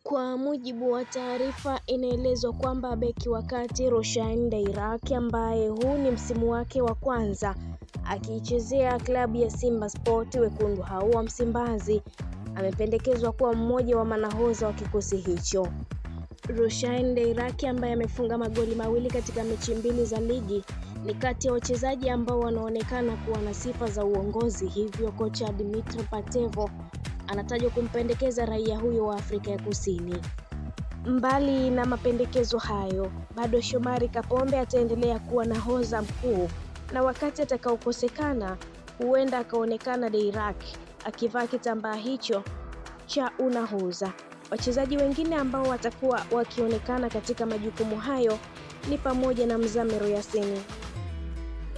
Kwa mujibu wa taarifa, inaelezwa kwamba beki wa kati Roshan Dairaki, ambaye huu ni msimu wake wa kwanza akiichezea klabu ya Simba Sport wekundu hao wa Msimbazi, amependekezwa kuwa mmoja wa manahodha wa kikosi hicho. Roshan Dairaki, ambaye amefunga magoli mawili katika mechi mbili za ligi, ni kati ya wachezaji ambao wanaonekana kuwa na sifa za uongozi, hivyo kocha Dimitar Pantev anatajwa kumpendekeza raia huyo wa Afrika ya Kusini. Mbali na mapendekezo hayo, bado Shomari Kapombe ataendelea kuwa nahodha mkuu, na wakati atakaokosekana huenda akaonekana Dairaki akivaa kitambaa hicho cha unahodha. Wachezaji wengine ambao watakuwa wakionekana katika majukumu hayo ni pamoja na Mzamiru Yasini.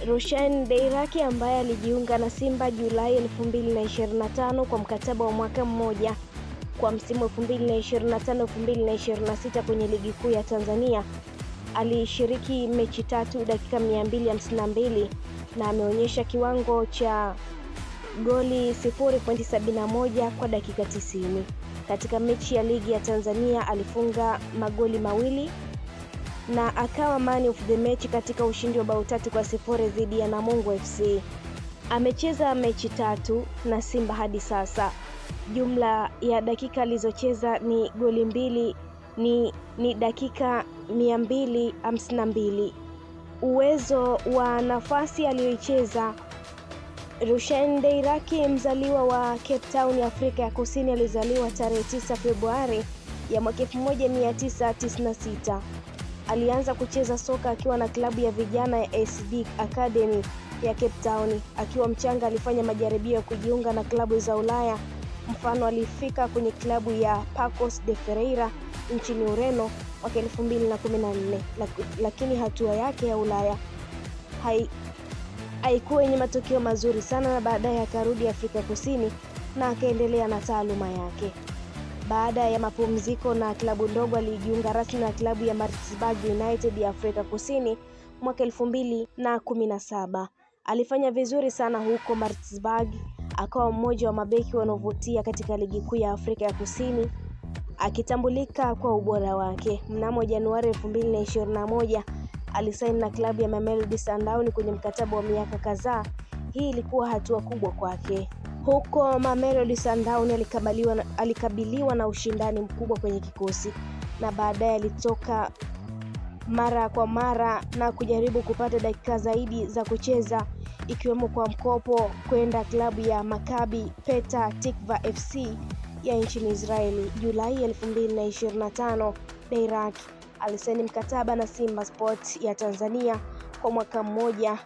Roshan Dairaki, ambaye alijiunga na Simba Julai 2025 kwa mkataba wa mwaka mmoja kwa msimu 2025-2026 kwenye ligi kuu ya Tanzania, alishiriki mechi 3 dakika 252 na ameonyesha kiwango cha goli 0.71 kwa dakika 90. Katika mechi ya ligi ya Tanzania alifunga magoli mawili na akawa man of the match katika ushindi wa bao 3-0 dhidi ya Namungo FC. Amecheza mechi 3 na Simba hadi sasa. Jumla ya dakika alizocheza ni goli 2, ni dakika 252. Uwezo wa nafasi aliyoicheza, Roshan Dairaki, mzaliwa wa Cape Town, Afrika ya Kusini, alizaliwa tarehe 9 Februari ya mwaka 1996. Alianza kucheza soka akiwa na klabu ya vijana ya SD Academy ya Cape Town. Akiwa mchanga alifanya majaribio ya kujiunga na klabu za Ulaya. Mfano, alifika kwenye klabu ya Pacos de Ferreira nchini Ureno mwaka 2014, lakini hatua yake ya Ulaya haikuwa yenye matokeo mazuri sana, na baadaye akarudi Afrika Kusini na akaendelea na taaluma yake. Baada ya mapumziko na klabu ndogo, alijiunga rasmi na klabu ya Maritzburg United ya Afrika Kusini mwaka 2017. Alifanya vizuri sana huko Maritzburg, akawa mmoja wa mabeki wanaovutia katika ligi kuu ya Afrika ya Kusini, akitambulika kwa ubora wake. Mnamo Januari 2021 alisaini na klabu ya Mamelodi Sundowns kwenye mkataba wa miaka kadhaa. Hii ilikuwa hatua kubwa kwake. Huko Mamelodi Sundowns alikabiliwa na ushindani mkubwa kwenye kikosi, na baadaye alitoka mara kwa mara na kujaribu kupata dakika zaidi za kucheza, ikiwemo kwa mkopo kwenda klabu ya Maccabi Petah Tikva FC ya nchini Israeli. Julai 2025, Dairaki alisaini mkataba na Simba Sport ya Tanzania kwa mwaka mmoja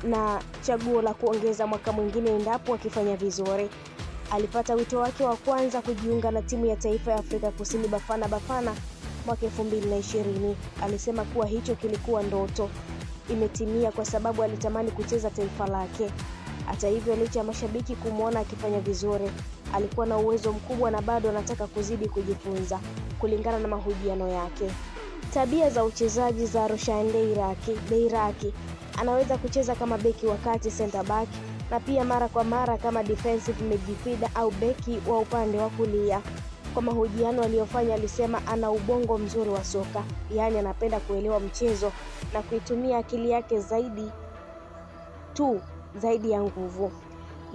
na chaguo la kuongeza mwaka mwingine endapo akifanya vizuri. Alipata wito wake wa kwanza kujiunga na timu ya taifa ya Afrika Kusini Bafana Bafana mwaka 2020. Alisema kuwa hicho kilikuwa ndoto imetimia kwa sababu alitamani kucheza taifa lake. Hata hivyo, licha ya mashabiki kumwona akifanya vizuri, alikuwa na uwezo mkubwa na bado anataka kuzidi kujifunza. Kulingana na mahojiano yake, tabia za uchezaji za Roshan Dairaki anaweza kucheza kama beki wa kati center back, na pia mara kwa mara kama defensive midfielder au beki wa upande wa kulia. Kwa mahojiano aliyofanya, alisema ana ubongo mzuri wa soka, yaani anapenda kuelewa mchezo na kuitumia akili yake zaidi ya nguvu.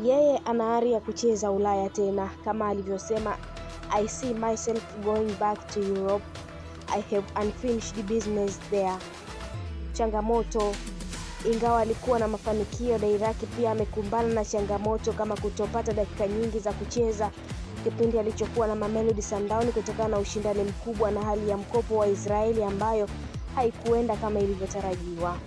Yeye ana ari ya kucheza Ulaya tena, kama alivyosema, I see myself going back to Europe. I have unfinished business there. Changamoto. Ingawa alikuwa na mafanikio, Dairaki pia amekumbana na changamoto kama kutopata dakika nyingi za kucheza kipindi alichokuwa na Mamelodi Sundowns kutokana na ushindani mkubwa na hali ya mkopo wa Israeli ambayo haikuenda kama ilivyotarajiwa.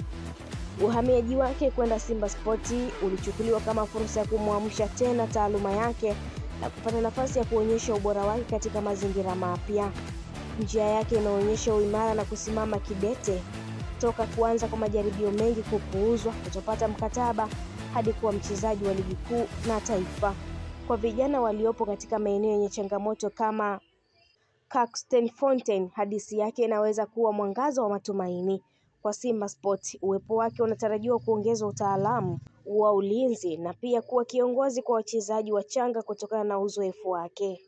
Uhamiaji wake kwenda Simba Sport ulichukuliwa kama fursa ya kumwamsha tena taaluma yake na kupata nafasi ya kuonyesha ubora wake katika mazingira mapya. Njia yake inaonyesha uimara na kusimama kidete, toka kuanza kwa majaribio mengi kupuuzwa, kutopata mkataba, hadi kuwa mchezaji wa ligi kuu na taifa. Kwa vijana waliopo katika maeneo yenye changamoto kama Caxtonfontein, hadithi yake inaweza kuwa mwangaza wa matumaini. Kwa Simba Sport, uwepo wake unatarajiwa kuongeza utaalamu wa ulinzi na pia kuwa kiongozi kwa wachezaji wachanga kutokana na uzoefu wake.